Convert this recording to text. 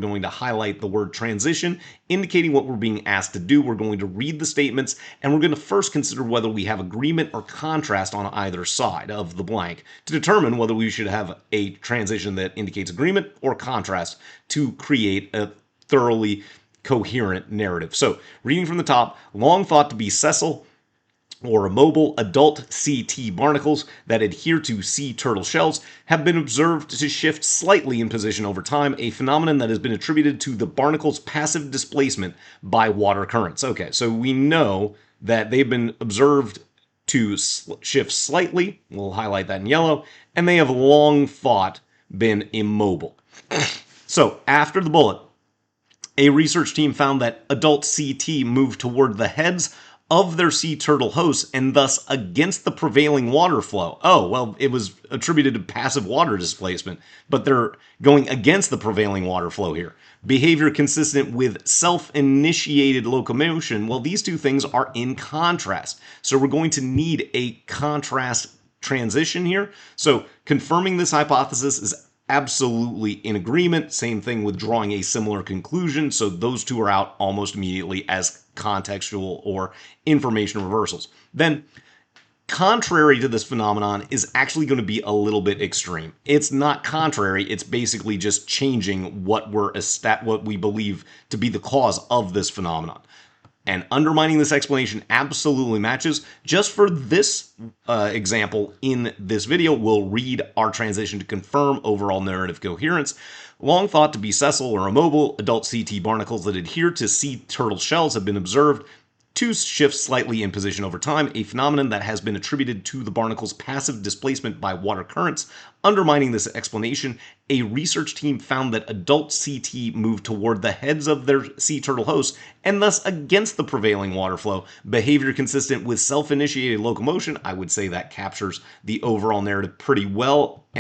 going to highlight the word transition, indicating what we're being asked to do. We're going to read the statements, and we're going to first consider whether we have agreement or contrast on either side of the blank to determine whether we should have a transition that indicates agreement or contrast to create a thoroughly coherent narrative. So, reading from the top, long thought to be sessile or immobile adult sea barnacles that adhere to sea turtle shells have been observed to shift slightly in position over time, a phenomenon that has been attributed to the barnacle's passive displacement by water currents. Okay, so we know that they've been observed to shift slightly, we'll highlight that in yellow, and they have long thought been immobile. So, after the bullet, a research team found that adult CT moved toward the heads of their sea turtle hosts and thus against the prevailing water flow. Oh, well, it was attributed to passive water displacement, but they're going against the prevailing water flow here. Behavior consistent with self-initiated locomotion. Well, these two things are in contrast. So we're going to need a contrast transition here. So confirming this hypothesis is absolutely in agreement. Same thing with drawing a similar conclusion. So those two are out almost immediately as contextual or information reversals. Then, contrary to this phenomenon is actually going to be a little bit extreme. It's not contrary, it's basically just changing what we believe to be the cause of this phenomenon. And undermining this explanation absolutely matches. Just for this example in this video, we'll read our transition to confirm overall narrative coherence. Long thought to be sessile or immobile, adult CT barnacles that adhere to sea turtle shells have been observed to shift slightly in position over time, a phenomenon that has been attributed to the barnacle's passive displacement by water currents. Undermining this explanation, a research team found that adult CT moved toward the heads of their sea turtle hosts and thus against the prevailing water flow. Behavior consistent with self-initiated locomotion. I would say that captures the overall narrative pretty well.